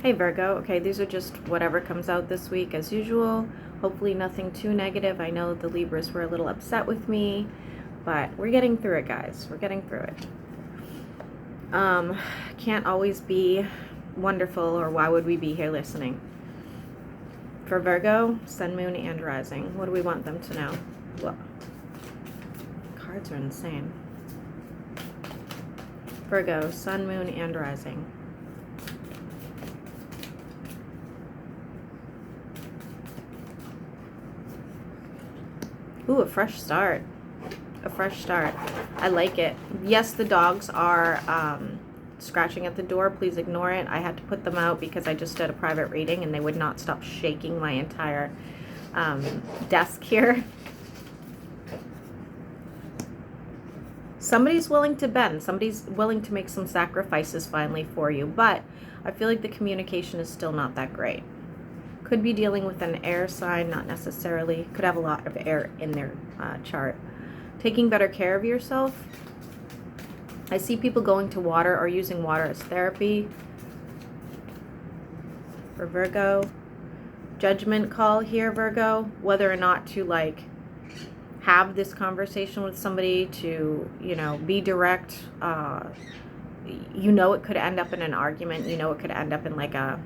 Hey Virgo, okay, these are just whatever comes out this week as usual. Hopefully nothing too negative. I know the Libras were a little upset with me, but we're getting through it, guys. We're getting through it. Can't always be wonderful, or why would we be here listening? For Virgo, Sun, Moon, and Rising. What do we want them to know? Well, cards are insane. Virgo, Sun, Moon, and Rising. Ooh, a fresh start. A fresh start. I like it. Yes, the dogs are scratching at the door. Please ignore it. I had to put them out because I just did a private reading and they would not stop shaking my entire desk here. Somebody's willing to bend. Somebody's willing to make some sacrifices finally for you. But I feel like the communication is still not that great. Could be dealing with an air sign, not necessarily. Could have a lot of air in their chart. Taking better care of yourself. I see people going to water or using water as therapy. For Virgo. Judgment call here, Virgo. Whether or not to have this conversation with somebody, to, be direct. It could end up in an argument. It could end up in a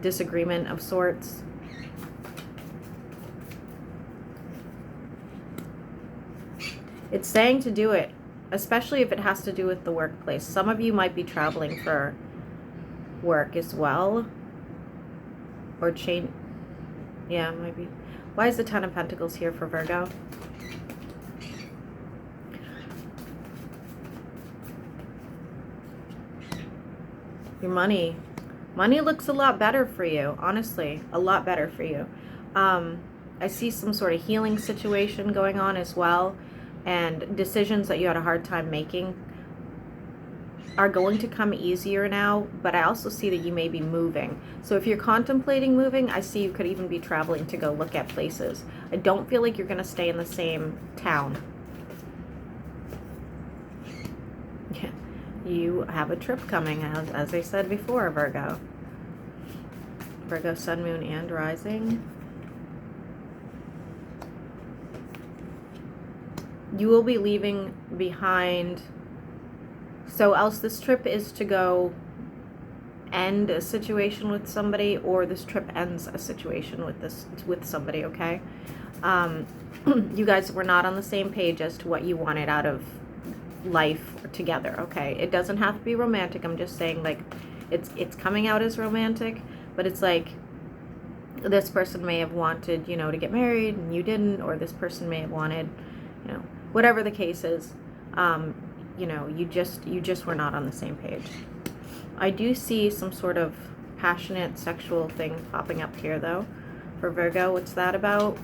disagreement of sorts. It's saying to do it, especially if it has to do with the workplace. Some of you might be traveling for work as well, or change. Yeah, might be. Why is the Ten of Pentacles here for Virgo? Your money. Money looks a lot better for you, honestly. A lot better for you. I see some sort of healing situation going on as well. And decisions that you had a hard time making are going to come easier now. But I also see that you may be moving. So if you're contemplating moving, I see you could even be traveling to go look at places. I don't feel like you're going to stay in the same town. Yeah. You have a trip coming, as I said before, Virgo. Virgo, Sun, Moon, and Rising. You will be leaving behind. So else this trip is to go end a situation with somebody, or this trip ends a situation with somebody, okay? You guys were not on the same page as to what you wanted out of life together, okay? It doesn't have to be romantic. I'm just saying, it's coming out as romantic, but it's this person may have wanted, to get married and you didn't, or this person may have wanted, whatever the case is, you just were not on the same page. I do see some sort of passionate sexual thing popping up here, though, for Virgo. What's that about?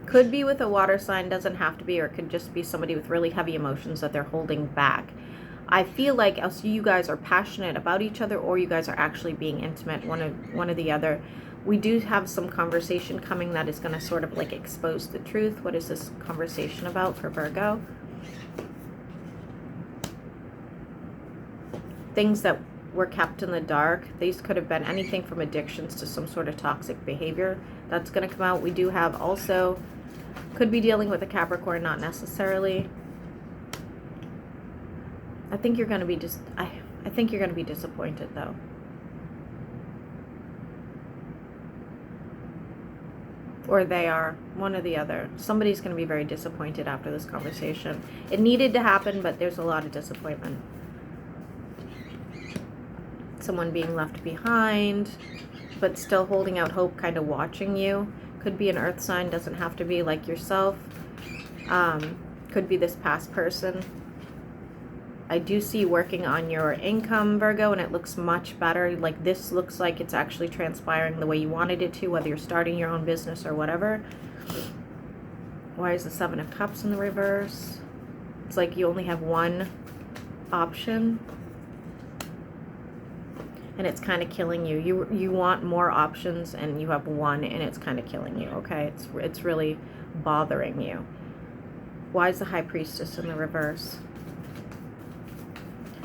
Could be with a water sign, doesn't have to be, or it could just be somebody with really heavy emotions that they're holding back. I feel like you guys are passionate about each other, or you guys are actually being intimate, one or the other. We do have some conversation coming that is going to sort of expose the truth. What is this conversation about for Virgo? Things that were kept in the dark. These could have been anything from addictions to some sort of toxic behavior. That's going to come out. We do have also, could be dealing with a Capricorn, not necessarily. I think you're going to be I think you're going to be disappointed, though. Or they are, one or the other. Somebody's going to be very disappointed after this conversation. It needed to happen, but there's a lot of disappointment. Someone being left behind, but still holding out hope, kind of watching you. Could be an earth sign, doesn't have to be like yourself. Could be this past person. I do see working on your income, Virgo, and it looks much better. This looks like it's actually transpiring the way you wanted it to, whether you're starting your own business or whatever. Why is the Seven of Cups in the reverse? It's like you only have one option, and it's kind of killing you. You want more options, and you have one, and it's kind of killing you, okay? It's really bothering you. Why is the High Priestess in the reverse?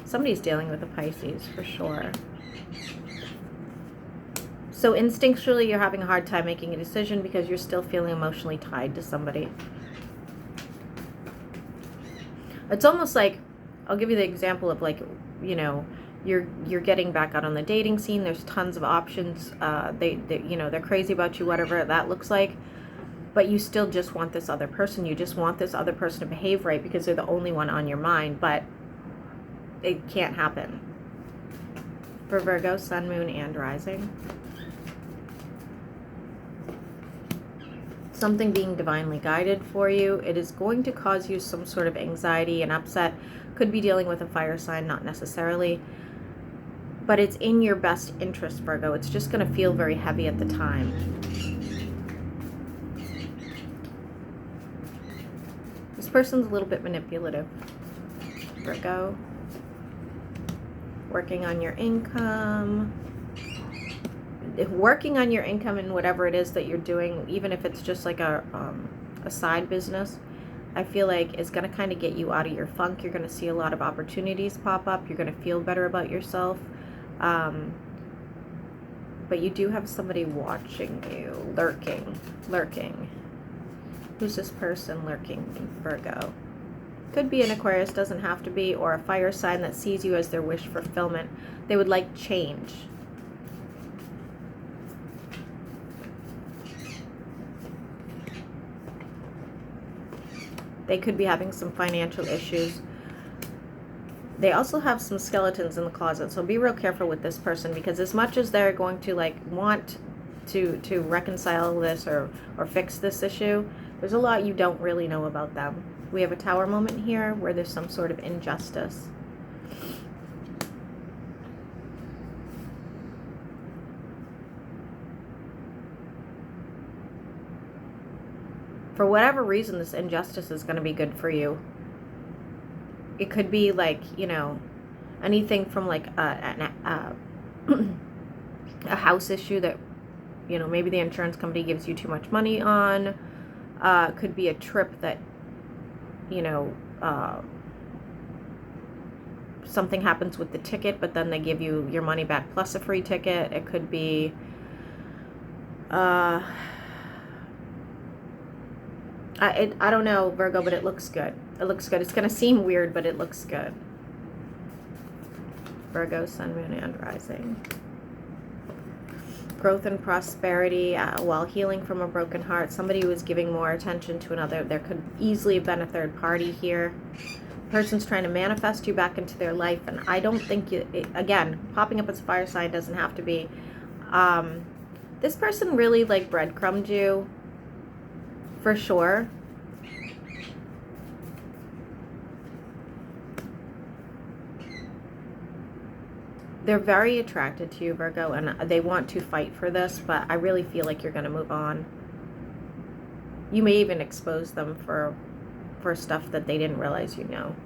Somebody's dealing with a Pisces for sure. So instinctually, you're having a hard time making a decision because you're still feeling emotionally tied to somebody. It's almost like, I'll give you the example of like, you know, you're getting back out on the dating scene. There's tons of options. They you know, they're crazy about you, whatever that looks like. But you still just want this other person. You just want this other person to behave right because they're the only one on your mind. But it can't happen. For Virgo, Sun, Moon, and Rising. Something being divinely guided for you. It is going to cause you some sort of anxiety and upset. Could be dealing with a fire sign, not necessarily. But it's in your best interest, Virgo. It's just going to feel very heavy at the time. This person's a little bit manipulative, Virgo. Working on your income. Working on your income and whatever it is that you're doing, even if it's just like a side business, I feel like it's going to kind of get you out of your funk. You're going to see a lot of opportunities pop up. You're going to feel better about yourself. But you do have somebody watching you, lurking. Who's this person lurking, Virgo? Could be an Aquarius, doesn't have to be, or a fire sign that sees you as their wish fulfillment. They would like change. They could be having some financial issues. They also have some skeletons in the closet, so be real careful with this person, because as much as they're going to like want to reconcile this or fix this issue, there's a lot you don't really know about them. We have a Tower moment here where there's some sort of injustice. For whatever reason, this injustice is going to be good for you. It could be like, you know, anything from like a house issue that, you know, maybe the insurance company gives you too much money on. Could be a trip that, you know, something happens with the ticket, but then they give you your money back plus a free ticket. It could be I don't know, Virgo, but it looks good. It looks good. It's going to seem weird, but it looks good. Virgo, Sun, Moon, and Rising. Growth and prosperity while healing from a broken heart. Somebody who is giving more attention to another. There could easily have been a third party here. Person's trying to manifest you back into their life, and I don't think again, popping up as a fire sign doesn't have to be. This person really like breadcrumbed you, for sure. They're very attracted to you, Virgo, and they want to fight for this, but I really feel like you're going to move on. You may even expose them for stuff that they didn't realize you know.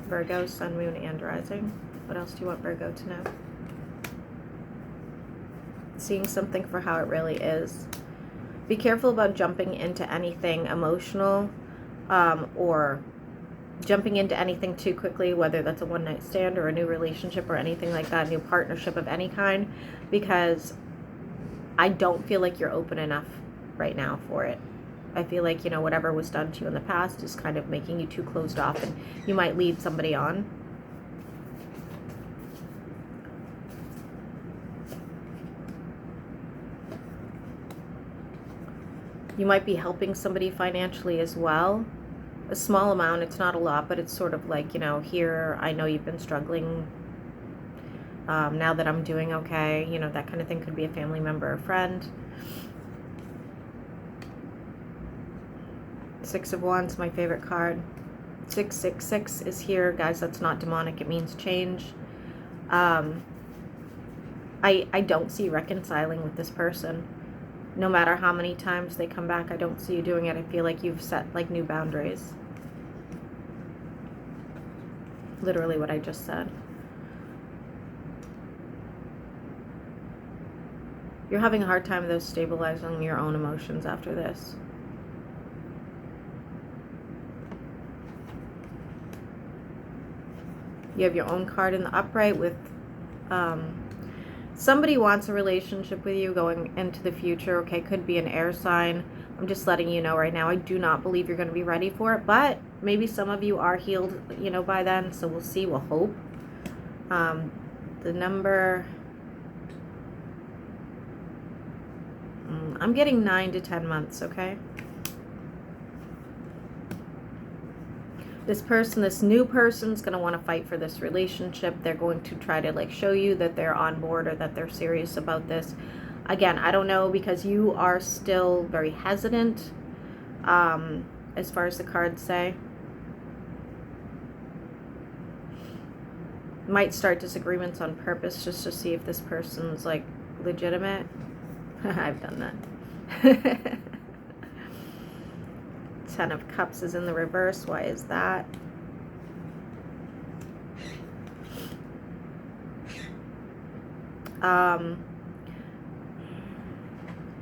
Virgo, Sun, Moon, and Rising. What else do you want Virgo to know? Seeing something for how it really is. Be careful about jumping into anything emotional or jumping into anything too quickly, whether that's a one-night stand or a new relationship or anything like that, new partnership of any kind, because I don't feel like you're open enough right now for it. I feel like, you know, whatever was done to you in the past is kind of making you too closed off, and you might lead somebody on. You might be helping somebody financially as well. A small amount, it's not a lot, but it's sort of like, you know, here, I know you've been struggling. Now that I'm doing okay, you know, that kind of thing. Could be a family member or friend. 6 of Wands, my favorite card. 666 is here. Guys, that's not demonic. It means change. I don't see reconciling with this person. No matter how many times they come back, I don't see you doing it. I feel like you've set like new boundaries. Literally what I just said. You're having a hard time though stabilizing your own emotions after this. You have your own card in the upright with somebody wants a relationship with you going into the future. Okay, could be an air sign. I'm just letting you know right now, I do not believe you're going to be ready for it, but maybe some of you are healed, you know, by then. So we'll see. We'll hope. The number, I'm getting 9 to 10 months, okay? This person, this new person's going to want to fight for this relationship. They're going to try to like show you that they're on board or that they're serious about this. Again, I don't know, because you are still very hesitant, as far as the cards say. Might start disagreements on purpose just to see if this person's like legitimate. I've done that. 10 of Cups is in the reverse. Why is that?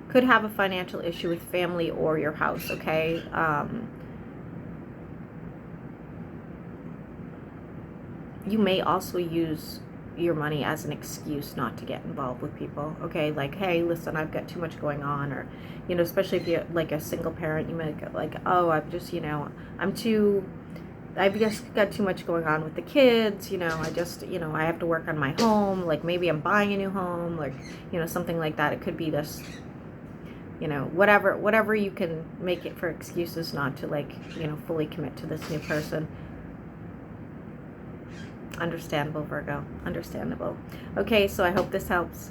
Could have a financial issue with family or your house, okay? You may also use your money as an excuse not to get involved with people, okay? Like, hey, listen, I've got too much going on, or, you know, especially if you're like a single parent, you might go like, oh, I've just, you know, I've just got too much going on with the kids, you know, I just, you know, I have to work on my home, like maybe I'm buying a new home, like, you know, something like that. It could be this, you know, whatever you can make it for excuses not to, like, you know, fully commit to this new person. Understandable, Virgo. Understandable. Okay, so I hope this helps.